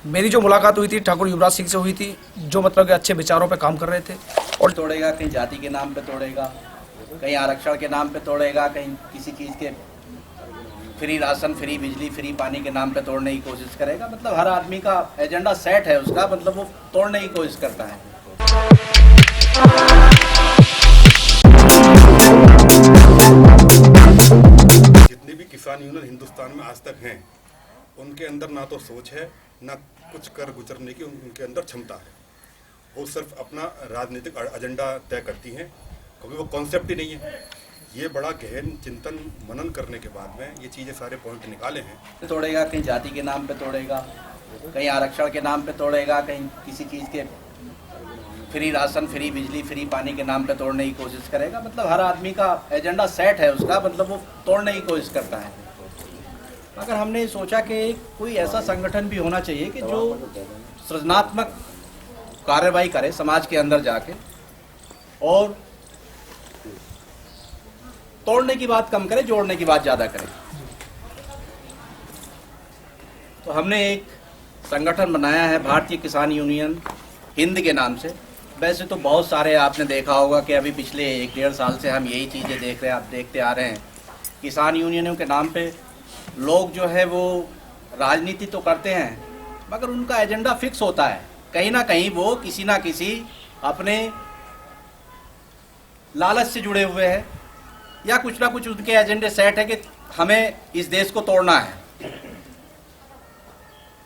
मेरी जो मुलाकात हुई थी ठाकुर युवराज सिंह से हुई थी, जो मतलब कि अच्छे विचारों पे काम कर रहे थे। और तोड़ेगा, कहीं जाति के नाम पे तोड़ेगा, कहीं आरक्षण के नाम पे तोड़ेगा, कहीं किसी चीज़ के फ्री राशन, फ्री बिजली, फ्री पानी के नाम पे तोड़ने की कोशिश करेगा। मतलब हर आदमी का एजेंडा सेट है उसका, मतलब वो तोड़ने की कोशिश करता है। जितने भी किसान यूनियन हिंदुस्तान में आज तक हैं, उनके अंदर ना तो सोच है, ना कुछ कर गुजरने की उनके अंदर क्षमता है। वो सिर्फ अपना राजनीतिक एजेंडा तय करती हैं, क्योंकि वो कॉन्सेप्ट ही नहीं है। ये बड़ा गहन चिंतन मनन करने के बाद में ये चीज़ें सारे पॉइंट निकाले हैं। तोड़ेगा, कहीं जाति के नाम पे तोड़ेगा, कहीं आरक्षण के नाम पे तोड़ेगा, कहीं किसी चीज़ के फ्री राशन, फ्री बिजली, फ्री पानी के नाम पे तोड़ने की कोशिश करेगा। मतलब हर आदमी का एजेंडा सेट है उसका, मतलब वो तोड़ने की कोशिश करता है। अगर हमने सोचा कि कोई ऐसा संगठन भी होना चाहिए कि जो सृजनात्मक कार्रवाई करे समाज के अंदर जाके और तोड़ने की बात कम करे, जोड़ने की बात ज़्यादा करे। तो हमने एक संगठन बनाया है भारतीय किसान यूनियन हिंद के नाम से। वैसे तो बहुत सारे आपने देखा होगा कि अभी पिछले 1-1.5 साल से हम यही चीज़ें देख रहे हैं, आप देखते आ रहे हैं। किसान यूनियनों के नाम पे लोग जो है वो राजनीति तो करते हैं, मगर उनका एजेंडा फिक्स होता है। कहीं ना कहीं वो किसी ना किसी अपने लालच से जुड़े हुए हैं, या कुछ ना कुछ उनके एजेंडे सेट है कि हमें इस देश को तोड़ना है।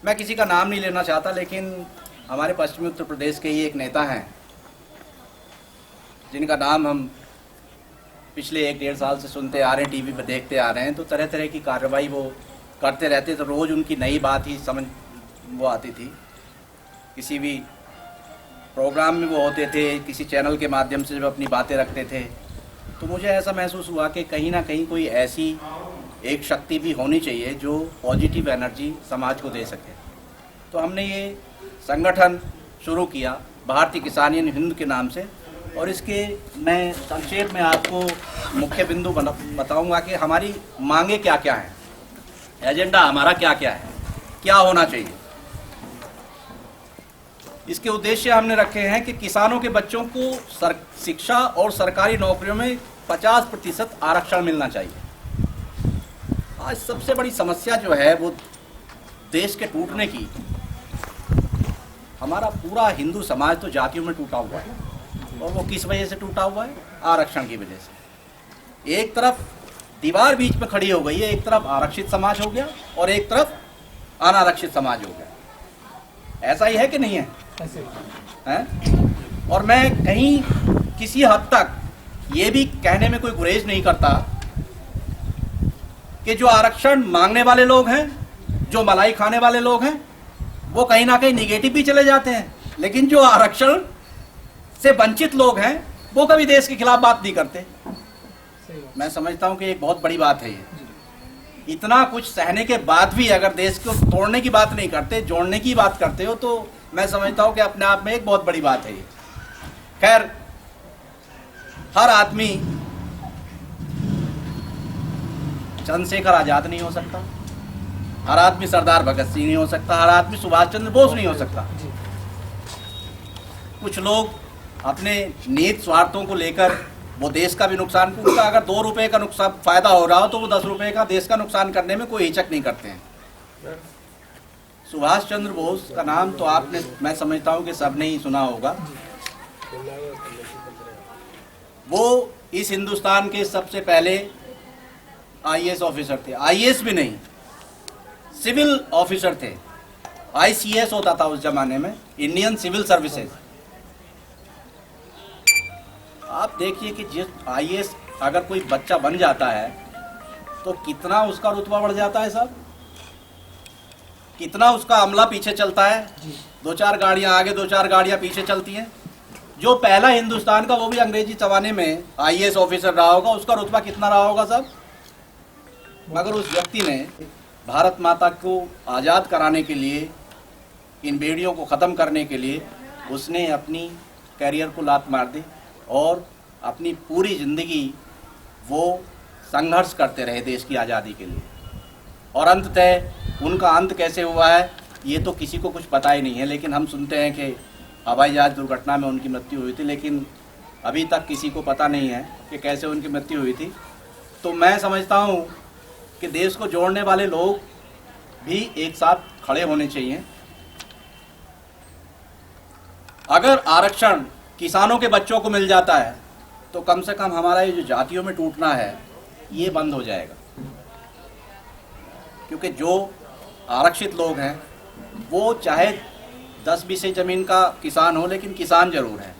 मैं किसी का नाम नहीं लेना चाहता, लेकिन हमारे पश्चिमी उत्तर प्रदेश के ही एक नेता हैं जिनका नाम हम पिछले 1-1.5 साल से सुनते आ रहे हैं, टीवी पर देखते आ रहे हैं। तो तरह तरह की कार्रवाई वो करते रहते, तो रोज़ उनकी नई बात ही समझ वो आती थी। किसी भी प्रोग्राम में वो होते थे, किसी चैनल के माध्यम से जब अपनी बातें रखते थे, तो मुझे ऐसा महसूस हुआ कि कहीं ना कहीं कोई ऐसी एक शक्ति भी होनी चाहिए जो पॉजिटिव एनर्जी समाज को दे सके। तो हमने ये संगठन शुरू किया भारतीय किसान यूनियन हिंद के नाम से। और इसके मैं संक्षेप में आपको मुख्य बिंदु बताऊंगा कि हमारी मांगे क्या क्या हैं, एजेंडा हमारा क्या क्या है, क्या होना चाहिए। इसके उद्देश्य हमने रखे हैं कि किसानों के बच्चों को शिक्षा और सरकारी नौकरियों में 50% आरक्षण मिलना चाहिए। आज सबसे बड़ी समस्या जो है वो देश के टूटने की, हमारा पूरा हिंदू समाज तो जातियों में टूटा हुआ है। और वो किस वजह से टूटा हुआ है? आरक्षण की वजह से। एक तरफ दीवार बीच में खड़ी हो गई है, एक तरफ आरक्षित समाज हो गया और एक तरफ अनारक्षित समाज हो गया। ऐसा ही है कि नहीं है? ऐसे है। और मैं कहीं किसी हद तक ये भी कहने में कोई गुरेज नहीं करता कि जो आरक्षण मांगने वाले लोग हैं, जो मलाई खाने वाले लोग हैं, वो कहीं ना कहीं निगेटिव भी चले जाते हैं, लेकिन जो आरक्षण से वंचित लोग हैं वो कभी देश के खिलाफ बात नहीं करते। मैं समझता हूं कि एक बहुत बड़ी बात है ये। इतना कुछ सहने के बाद भी अगर देश को तोड़ने की बात नहीं करते, जोड़ने की बात करते हो, तो मैं समझता हूं कि अपने आप में एक बहुत बड़ी बात है ये। खैर, हर आदमी चंद्रशेखर आजाद नहीं हो सकता, हर आदमी सरदार भगत सिंह नहीं हो सकता, हर आदमी सुभाष चंद्र बोस नहीं हो सकता। कुछ लोग अपने निहित स्वार्थों को लेकर वो देश का भी नुकसान, उनका अगर 2 रुपए का नुकसान फायदा हो रहा हो तो वो 10 रुपए का देश का नुकसान करने में कोई हिचक नहीं करते हैं। सुभाष चंद्र बोस का नाम तो आपने, मैं समझता हूँ कि सबने ही सुना होगा। वो इस हिंदुस्तान के सबसे पहले IAS ऑफिसर थे। IAS भी नहीं, सिविल ऑफिसर थे। ICS होता था उस जमाने में, इंडियन सिविल सर्विसेज। आप देखिए कि जिस IAS अगर कोई बच्चा बन जाता है तो कितना उसका रुतबा बढ़ जाता है साहब, कितना उसका अमला पीछे चलता है। 2-4 गाड़ियां आगे, 2-4 गाड़ियां पीछे चलती हैं। जो पहला हिंदुस्तान का, वो भी अंग्रेजी जमाने में IAS ऑफिसर रहा होगा, उसका रुतबा कितना रहा होगा साहब। मगर उस व्यक्ति ने भारत माता को आज़ाद कराने के लिए, इन बेड़ियों को ख़त्म करने के लिए उसने अपनी कैरियर को लात मार दी और अपनी पूरी ज़िंदगी वो संघर्ष करते रहे देश की आज़ादी के लिए। और अंततः उनका अंत कैसे हुआ है ये तो किसी को कुछ पता ही नहीं है, लेकिन हम सुनते हैं कि हवाई जहाज दुर्घटना में उनकी मृत्यु हुई थी, लेकिन अभी तक किसी को पता नहीं है कि कैसे उनकी मृत्यु हुई थी। तो मैं समझता हूँ कि देश को जोड़ने वाले लोग भी एक साथ खड़े होने चाहिए। अगर आरक्षण किसानों के बच्चों को मिल जाता है तो कम से कम हमारा ये जो जातियों में टूटना है ये बंद हो जाएगा, क्योंकि जो आरक्षित लोग हैं वो चाहे 10 बीसे जमीन का किसान हो, लेकिन किसान जरूर है।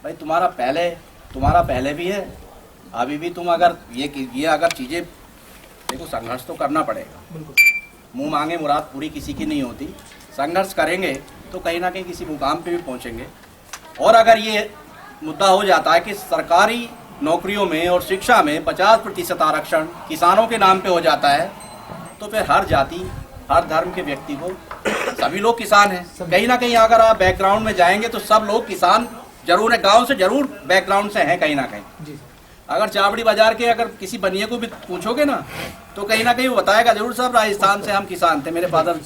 भाई तुम्हारा पहले भी है, अभी भी तुम अगर ये अगर चीज़ें देखो, संघर्ष तो करना पड़ेगा। मुंह मांगे मुराद पूरी किसी की नहीं होती। संघर्ष करेंगे तो कहीं ना कहीं किसी मुकाम पे भी पहुंचेंगे। और अगर ये मुद्दा हो जाता है कि सरकारी नौकरियों में और शिक्षा में 50% आरक्षण किसानों के नाम पे हो जाता है, तो फिर हर जाति, हर धर्म के व्यक्ति को, सभी लोग किसान हैं। कहीं ना कहीं अगर आप बैकग्राउंड में जाएंगे तो सब लोग किसान जरूर है, गांव से जरूर बैकग्राउंड से हैं कहीं ना कहीं। अगर चावड़ी बाजार के अगर किसी बनिए को भी पूछोगे ना तो कहीं ना कहीं वो बताएगा जरूर, साहब राजस्थान से हम किसान थे, मेरे फादर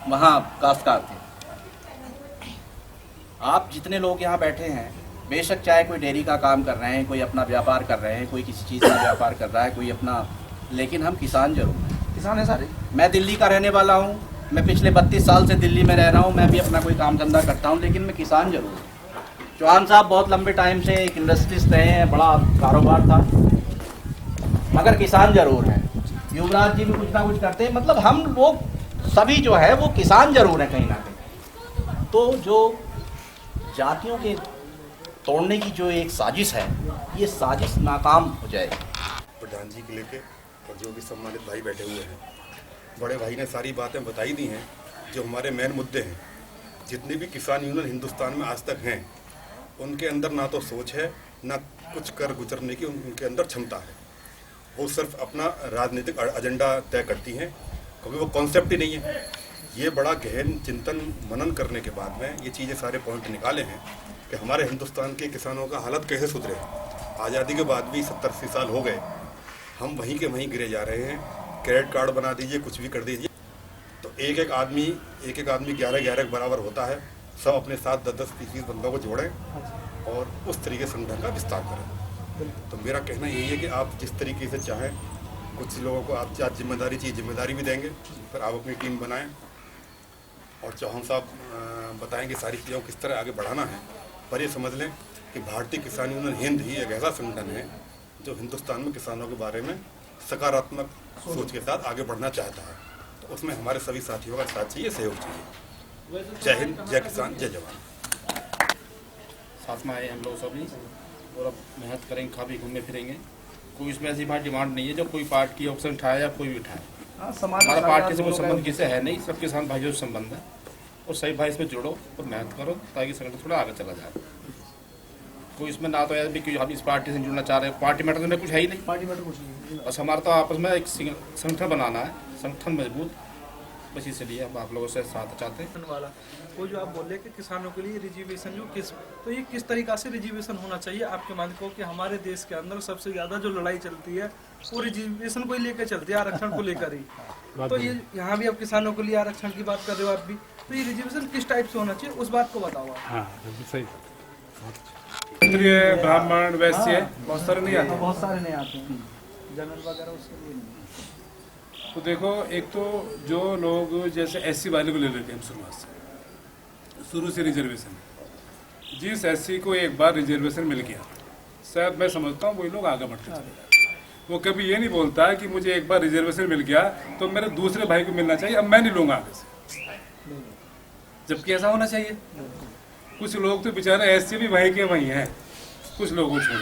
वहाँ काश्तकार थे। आप जितने लोग यहाँ बैठे हैं, बेशक चाहे कोई डेयरी का काम कर रहे हैं, कोई अपना व्यापार कर रहे हैं, कोई किसी चीज़ का व्यापार कर रहा है, कोई अपना, लेकिन हम किसान जरूर हैं। किसान है सारे। मैं दिल्ली का रहने वाला हूँ, मैं पिछले 32 साल से दिल्ली में रह रहा हूँ, मैं भी अपना कोई काम धंधा करता हूँ, लेकिन मैं किसान जरूर हूँ। चौहान साहब बहुत लंबे टाइम से एक इंडस्ट्रिस्ट रहे हैं, बड़ा कारोबार था, मगर किसान जरूर हैं। युवराज जी भी कुछ ना कुछ करते हैं, मतलब हम लोग सभी जो है वो किसान जरूर है कहीं ना कहीं। तो जो जातियों के तोड़ने की जो एक साजिश है, ये साजिश नाकाम हो जाएगी। प्रधान जी के लेके और जो भी सम्मानित भाई बैठे हुए हैं, बड़े भाई ने सारी बातें बताई दी हैं जो हमारे मेन मुद्दे हैं। जितने भी किसान यूनियन हिंदुस्तान में आज तक हैं, उनके अंदर ना तो सोच है, ना कुछ कर गुजरने की उनके अंदर क्षमता है। वो सिर्फ अपना राजनीतिक एजेंडा तय करती हैं, क्योंकि वो कॉन्सेप्ट ही नहीं है। ये बड़ा गहन चिंतन मनन करने के बाद में ये चीज़ें सारे पॉइंट निकाले हैं कि हमारे हिंदुस्तान के किसानों का हालत कैसे सुधरे। आज़ादी के बाद भी 70-80 साल हो गए, हम वहीं के वहीं गिरे जा रहे हैं। क्रेडिट कार्ड बना दीजिए, कुछ भी कर दीजिए, तो एक एक आदमी 11-11 के बराबर होता है। सब अपने साथ 10-10-20 बंदों को जोड़ें और उस तरीके से संगठन का विस्तार करें। तो मेरा कहना यही है कि आप जिस तरीके से चाहें, कुछ लोगों को आप जिम्मेदारी भी देंगे, फिर आप अपनी टीम बनाएं और चौहान साहब बताएंगे सारी चीज़ों को किस तरह आगे बढ़ाना है। पर ये समझ लें कि भारतीय किसान यूनियन हिंद ही एक ऐसा संगठन है जो हिंदुस्तान में किसानों के बारे में सकारात्मक सोच के साथ आगे बढ़ना चाहता है। तो उसमें हमारे सभी साथियों का साथ चाहिए, सहयोग चाहिए। जय हिंद, जय किसान, जय जवान। साथ में आए हम लोग सभी और अब मेहनत करेंगे, खा भी घूमने फिरेंगे। कोई इसमें ऐसी बात डिमांड नहीं है जो कोई पार्टी की ऑप्शन उठाए या कोई भी उठाए। हमारा पार्टी से कोई संबंध किसी है नहीं, सब किसान भाइयों से संबंध है। और सही भाई इसमें जुड़ो और मेहनत करो ताकि संगठन थोड़ा आगे चला जाए। कोई इसमें ना तो यार भी कि हम इस पार्टी से जुड़ना चाह रहे हैं, पार्टी मैटर में कुछ है ही नहीं। पार्टी में तो कुछ नहीं है। बस हमारा तो आपस में एक संगठन बनाना है, संगठन मजबूत, बस इसलिए हम आप लोगों से साथ चाहते हैं। वाला वो जो आप बोल रहे कि किसानों के लिए रिजर्वेशन जो तो ये किस तरीका से रिजर्वेशन होना चाहिए आपके मान को कि हमारे देश के अंदर सबसे ज़्यादा जो लड़ाई चलती है वो रिजर्वेशन को ही लेकर चलती है, आरक्षण को लेकर ही। तो ये यहाँ भी आप किसानों के लिए आरक्षण की बात कर रहे हो आप भी, तो ये रिजर्वेशन किस टाइप से होना चाहिए उस बात को बताओ आप। हाँ सही। क्षत्रिय, ब्राह्मण, वैश्य बहुत सारे नहीं आते। बहुत सारे नहीं आते हैं, जनरल वगैरह उसके लिए नहीं। तो देखो, एक तो जो लोग जैसे एससी वाले को ले लेते हैं, हम शुरू से रिजर्वेशन, जिस एससी को एक बार रिजर्वेशन मिल गया, शायद मैं समझता हूँ वही लोग आगे बढ़ते हैं। वो कभी ये नहीं बोलता है कि मुझे एक बार रिजर्वेशन मिल गया तो मेरे दूसरे भाई को मिलना चाहिए, अब मैं नहीं लूँगा आगे से, जबकि ऐसा होना चाहिए। कुछ लोग तो बेचारे एससी भी भाई के वही हैं, कुछ लोगों छोड़।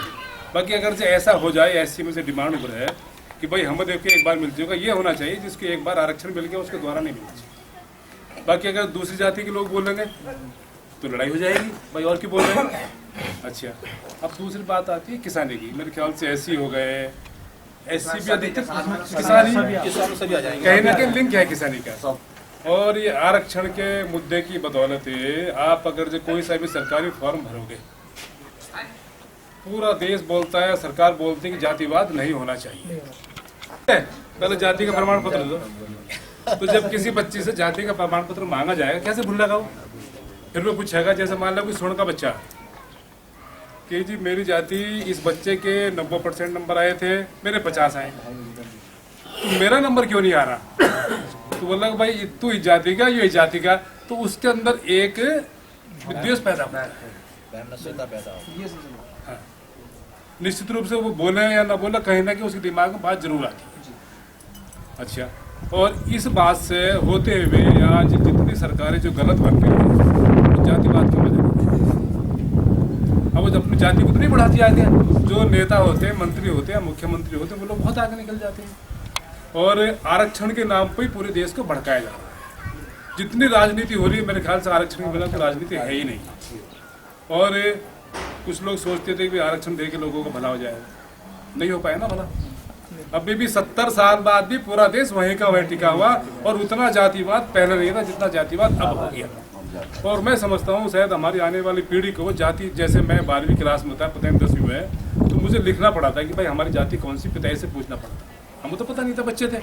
बाकी अगर जो ऐसा हो जाए, एससी में से डिमांड हो रहा है कि भाई हमें देखिए एक बार मिल जाएगा, ये होना चाहिए जिसको एक बार आरक्षण मिल गया उसके द्वारा नहीं मिलना चाहिए। बाकी अगर दूसरी जाति के लोग बोलेंगे तो लड़ाई हो जाएगी, भाई और क्यों बोल रहे हैं। अच्छा, अब दूसरी बात आती है किसानी की। मेरे ख्याल से एससी हो गए, एससी भी अधिकतर किसानी, कहीं ना कहीं लिंक है किसानी का। और ये आरक्षण के मुद्दे की बदौलत आप अगर जो कोई सा भी सरकारी फॉर्म भरोगे, पूरा देश बोलता है, सरकार बोलती है कि जातिवाद नहीं होना चाहिए। पहले जाति का प्रमाण पत्र दो, तो जब किसी बच्चे से जाति का प्रमाण पत्र मांगा जाएगा कैसे भूलेगा वो? फिर वो पूछेगा, जैसे मान लो कोई स्वर्ण का बच्चा कि जी मेरी जाति, इस बच्चे के 90% नंबर आए थे, मेरे 50 आए, तो मेरा नंबर क्यों नहीं आ रहा? तो बोला भाई तू इस जाति का, ये इस जाति का, तो उसके अंदर एक विद्वेष पैदा होता है। हाँ। निश्चित रूप से वो बोले या ना बोले, कहीं ना कहीं उसके दिमाग में बात जरूर आती है। अच्छा, और इस बात से होते हुए आज जितनी सरकारें जो गलत बन रही है, वो जातिवाद की वजह अब वो अपनी जाति को तो नहीं बढ़ाती आगे। जो नेता होते हैं, मंत्री होते हैं, मुख्यमंत्री होते हैं, वो लोग बहुत आगे निकल जाते हैं और आरक्षण के नाम पर ही पूरे देश को भड़काया जा रहा है। जितनी राजनीति हो रही है, मेरे ख्याल से आरक्षण के बिना तो राजनीति है ही नहीं। और कुछ लोग सोचते थे कि आरक्षण दे के लोगों का भला हो जाएगा, नहीं हो पाया ना भला। अभी भी 70 साल बाद भी पूरा देश वहीं का वहीं टिका हुआ और उतना जातिवाद पहले नहीं था जितना जातिवाद अब हो गया। और मैं समझता हूँ शायद हमारी आने वाली पीढ़ी को जाति, जैसे मैं 12वीं क्लास में था, पता नहीं 10वीं में, तो मुझे लिखना पड़ा था कि भाई हमारी जाति कौन सी, पिताजी से पूछना पड़ता, हमें तो पता नहीं था, बच्चे थे।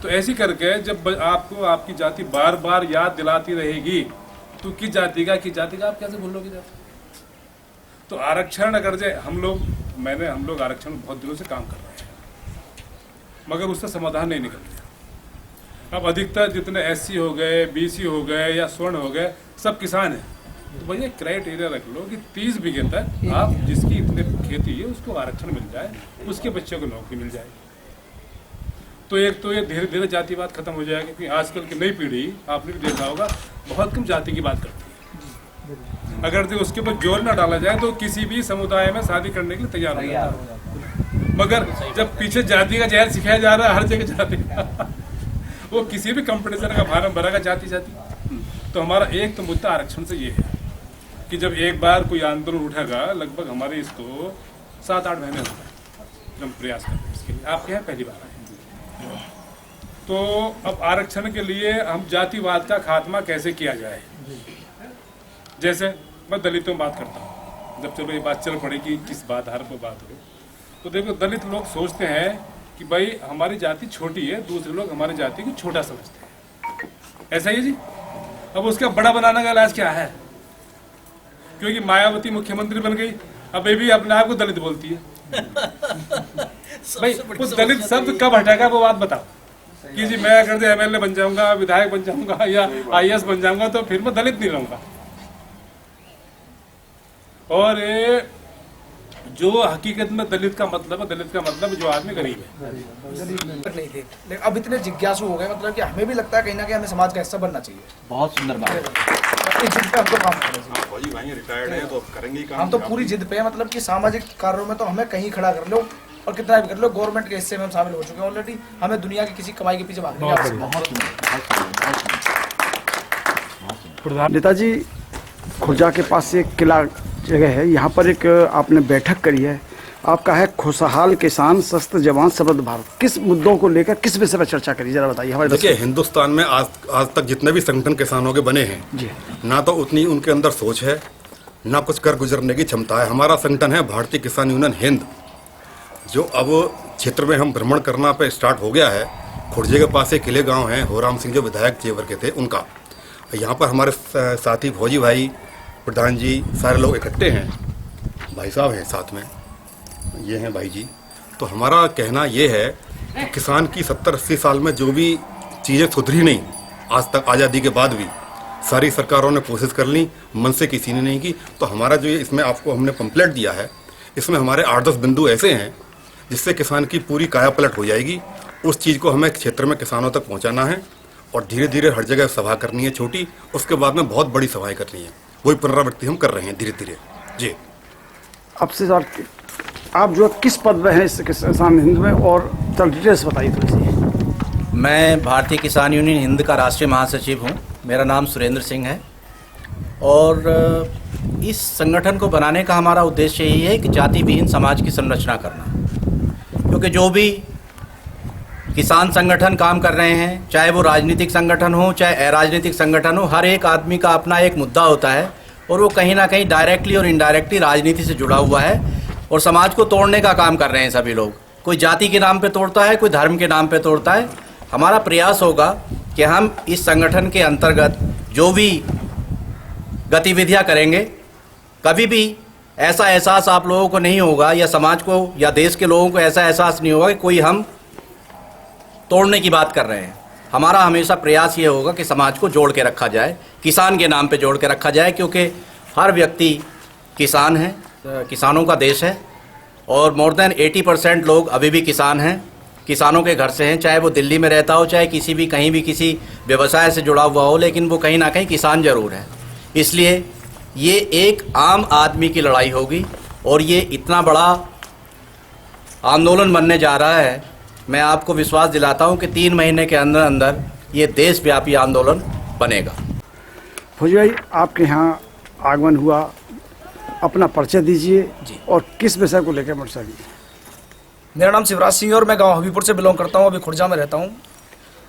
तो ऐसी करके जब आपको आपकी जाति बार बार याद दिलाती रहेगी तो किस जाति का आप कैसे भूलोगे जाति? तो आरक्षण अगर जे हम लोग आरक्षण बहुत दिनों से काम कर रहे हैं, मगर उससे समाधान नहीं निकल गया। अब अधिकतर जितने SC हो गए, BC हो गए या स्वर्ण हो गए, सब किसान हैं। तो भैया क्राइटेरिया रख लो कि 30 बीघे तक आप जिसकी इतने खेती है उसको आरक्षण मिल जाए, उसके बच्चों को नौकरी मिल जाए। तो एक तो ये धीरे धीरे जातिवाद खत्म हो जाएगा, क्योंकि आजकल की नई पीढ़ी आपने भी देखा होगा बहुत कम जाति की बात करती है। अगर उसके ऊपर जोर न डाला जाए तो किसी भी समुदाय में शादी करने के लिए तैयार हो जाता है। मगर जब पीछे जाति का जहर सिखाया जा रहा है हर जगह जाति का, वो किसी भी कंपटीशन का फार्म भरेगा जाति। तो हमारा एक तो मुद्दा आरक्षण से ये है कि जब एक बार कोई आंदोलन उठेगा, लगभग हमारे इसको 7-8 महीने हो गए हम प्रयास करते हैं इसके लिए। आपके यहाँ पहली बार आए, तो अब आरक्षण के लिए हम जातिवाद का खात्मा कैसे किया जाए। जैसे मैं दलितों में बात करता हूँ, जब चलो ये बात चल पड़े कि किस आधार पर बात हो, तो देखो दलित लोग सोचते हैं कि भाई हमारी जाति छोटी है, दूसरे लोग हमारी जाति को छोटा समझते हैं। ऐसा ही है जी। अब उसका बड़ा बनाने का इलाज क्या है? क्योंकि मायावती मुख्यमंत्री बन गई, अब ये भी अपने आप को दलित बोलती है। भाई वो दलित शब्द कब हटेगा वो बात बताओ कि जी मैं अगर MLA बन जाऊंगा, विधायक बन जाऊंगा या IAS बन जाऊंगा तो फिर मैं दलित नहीं रहूंगा। और जो हकीकत में दलित का मतलब जो आदमी गरीब है। नहीं थे, लेकिन अब इतने जिज्ञासु हो गए, मतलब कि हमें भी लगता है कहीं ना कहीं हमें समाज का हिस्सा बनना चाहिए। बहुत सुंदर बात है। इस जिद पे हमको काम करना चाहिए। फौजी भाई रिटायर्ड हैं तो अब करेंगे काम। हम तो पूरी जिद पे हैं, मतलब कि सामाजिक कार्यों में तो हमें कहीं खड़ा कर लो और कितना भी कर लो, गवर्नमेंट के हिस्से में हम शामिल हो चुके हैं ऑलरेडी। हमें दुनिया की किसी कमाई के पीछे भागने की आवश्यकता नहीं। नेताजी, खुर्जा के पास एक किला जगह है, यहाँ पर एक आपने बैठक करी है, आपका है खुशहाल किसान सशक्त जवान समृद्ध भारत। किस मुद्दों को लेकर, किस विषय पर चर्चा करी, जरा बताइए हमारे। देखिए, हिंदुस्तान में आज तक जितने भी संगठन किसानों के बने हैं जी, ना तो उतनी उनके अंदर सोच है, ना कुछ कर गुजरने की क्षमता है। हमारा संगठन है भारतीय किसान यूनियन हिंद, जो अब क्षेत्र में हम भ्रमण करना पे स्टार्ट हो गया है। खुर्जे के पास एक किले गाँव है, होराम सिंह जो विधायक जेवर के थे उनका। यहाँ पर हमारे साथी फौजी भाई, प्रधान जी, सारे लोग इकट्ठे हैं, भाई साहब हैं साथ में, ये हैं भाई जी। तो हमारा कहना ये है कि किसान की 70-80 साल में जो भी चीज़ें सुधरी नहीं आज तक, आज़ादी के बाद भी सारी सरकारों ने कोशिश कर ली, मन से किसी ने नहीं की। तो हमारा जो इसमें आपको हमने पंपलेट दिया है, इसमें हमारे 8-10 बिंदु ऐसे हैं जिससे किसान की पूरी काया पलट हो जाएगी। उस चीज़ को हमें क्षेत्र में किसानों तक पहुँचाना है और धीरे धीरे हर जगह सभा करनी है छोटी, उसके बाद में बहुत बड़ी सभाएँ करनी है। वही पुनरावृत्ति हम कर रहे हैं धीरे धीरे जी। आपसे सर, आप जो किस पद में हैं इस किसान हिंद में, और डिटेल्स बताइए थोड़ी सी। मैं भारतीय किसान यूनियन हिंद का राष्ट्रीय महासचिव हूँ। मेरा नाम सुरेंद्र सिंह है और इस संगठन को बनाने का हमारा उद्देश्य यही है कि जाति विहीन समाज की संरचना करना। क्योंकि जो भी किसान संगठन काम कर रहे हैं, चाहे वो राजनीतिक संगठन हो चाहे अराजनीतिक संगठन हो, हर एक आदमी का अपना एक मुद्दा होता है और वो कहीं ना कहीं डायरेक्टली और इनडायरेक्टली राजनीति से जुड़ा हुआ है और समाज को तोड़ने का काम कर रहे हैं सभी लोग। कोई जाति के नाम पे तोड़ता है, कोई धर्म के नाम पे तोड़ता है। हमारा प्रयास होगा कि हम इस संगठन के अंतर्गत जो भी गतिविधियां करेंगे, कभी भी ऐसा एहसास आप लोगों को नहीं होगा या समाज को या देश के लोगों को ऐसा एहसास नहीं होगा कि कोई हम तोड़ने की बात कर रहे हैं। हमारा हमेशा प्रयास ये होगा कि समाज को जोड़ के रखा जाए, किसान के नाम पे जोड़ के रखा जाए, क्योंकि हर व्यक्ति किसान है, किसानों का देश है और मोर देन 80% लोग अभी भी किसान हैं, किसानों के घर से हैं, चाहे वो दिल्ली में रहता हो, चाहे किसी भी कहीं भी किसी व्यवसाय से जुड़ा हुआ हो, लेकिन वो कहीं ना कहीं किसान ज़रूर है। इसलिए ये एक आम आदमी की लड़ाई होगी और ये इतना बड़ा आंदोलन बनने जा रहा है। मैं आपको विश्वास दिलाता हूं कि 3 महीने के अंदर अंदर ये देशव्यापी आंदोलन बनेगा। फौजी भाई, आपके यहाँ आगमन हुआ, अपना परिचय दीजिए और किस विषय को लेकर मोटरसाइकिल? मेरा नाम शिवराज सिंह और मैं गांव हबीपुर से बिलोंग करता हूं, अभी खुर्जा में रहता हूं।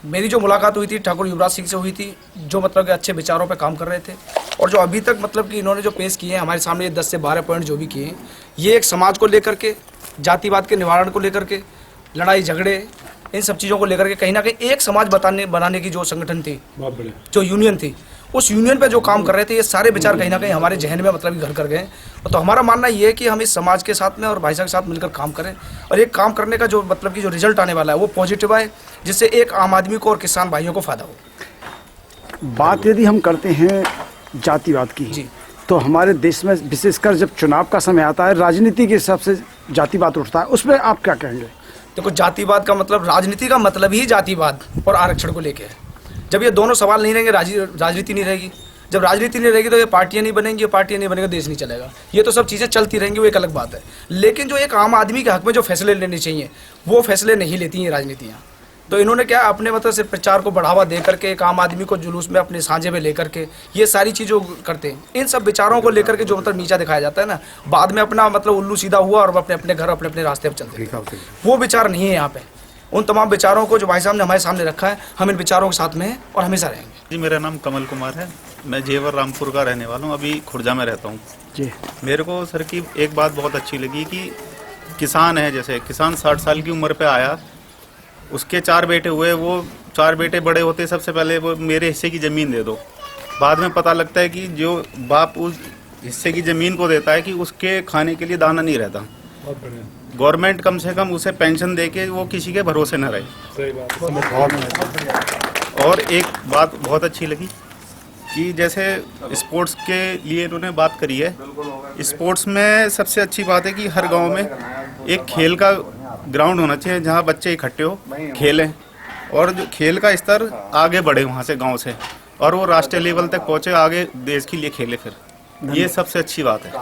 मेरी जो मुलाकात हुई थी ठाकुर युवराज सिंह से हुई थी, जो मतलब कि अच्छे विचारों पे काम कर रहे थे और जो अभी तक मतलब कि इन्होंने जो पेश किए हैं हमारे सामने, 10 से 12 पॉइंट जो भी किए हैं, ये एक समाज को लेकर के, जातिवाद के निवारण को लेकर के, लड़ाई झगड़े, इन सब चीज़ों को लेकर के कहीं ना कहीं एक समाज बनाने की जो संगठन थी, जो यूनियन थी, उस यूनियन पे जो काम कर रहे थे, ये सारे विचार कहीं ना कहीं हमारे जहन में मतलब घर कर गए। तो हमारा मानना ये है कि हम इस समाज के साथ में और भाई साहब के साथ मिलकर काम करें और एक काम करने का जो मतलब कि जो रिजल्ट आने वाला है वो पॉजिटिव आए, जिससे एक आम आदमी को और किसान भाइयों को फायदा हो। बात यदि हम करते हैं जातिवाद की जी, तो हमारे देश में विशेषकर जब चुनाव का समय आता है, राजनीति के हिसाब से जातिवाद उठता है, उसमें आप क्या कहेंगे? देखो, जातिवाद का मतलब, राजनीति का मतलब ही जातिवाद और आरक्षण को लेके है। जब ये दोनों सवाल नहीं रहेंगे, राजनीति नहीं रहेगी। जब राजनीति नहीं रहेगी तो ये पार्टियां नहीं बनेंगी, पार्टियां नहीं बनेगा देश नहीं चलेगा। ये तो सब चीज़ें चलती रहेंगी, वो एक अलग बात है। लेकिन जो एक आम आदमी के हक में जो फैसले लेने चाहिए, वो फैसले नहीं लेती हैं राजनीतियाँ। तो इन्होंने क्या अपने मतलब से प्रचार को बढ़ावा दे करके एक आम आदमी को जुलूस में अपने साझे में लेकर के ये सारी चीज़ों करते हैं। इन सब विचारों को लेकर के जो मतलब नीचा दिखाया जाता है ना, बाद में अपना मतलब उल्लू सीधा हुआ और अपने अपने घर अपने अपने रास्ते पर चलते हैं। वो विचार नहीं है यहाँ पे। उन तमाम विचारों को जो भाई साहब ने हमारे सामने रखा है, हम इन विचारों के साथ में हैं और हमेशा रहेंगे। जी, मेरा नाम कमल कुमार है, मैं जेवर रामपुर का रहने वाला हूँ, अभी खुर्जा में रहता हूँ जी। मेरे को सर की एक बात बहुत अच्छी लगी कि किसान है, जैसे किसान 60 साल की उम्र पे आया, उसके 4 बेटे हुए, वो 4 बेटे बड़े होते सबसे पहले वो मेरे हिस्से की ज़मीन दे दो। बाद में पता लगता है कि जो बाप उस हिस्से की ज़मीन को देता है कि उसके खाने के लिए दाना नहीं रहता। गवर्नमेंट कम से कम उसे पेंशन दे के वो किसी के भरोसे न रहे। सही बात। और एक बात बहुत अच्छी लगी कि जैसे स्पोर्ट्स के लिए इन्होंने बात करी है। स्पोर्ट्स में सबसे अच्छी बात है कि हर गांव में एक खेल का ग्राउंड होना चाहिए जहां बच्चे इकट्ठे हो खेलें और जो खेल का स्तर आगे बढ़े वहां से, गांव से, और वो राष्ट्रीय लेवल तक पहुंचे, आगे देश के लिए खेले। फिर ये सबसे अच्छी बात है।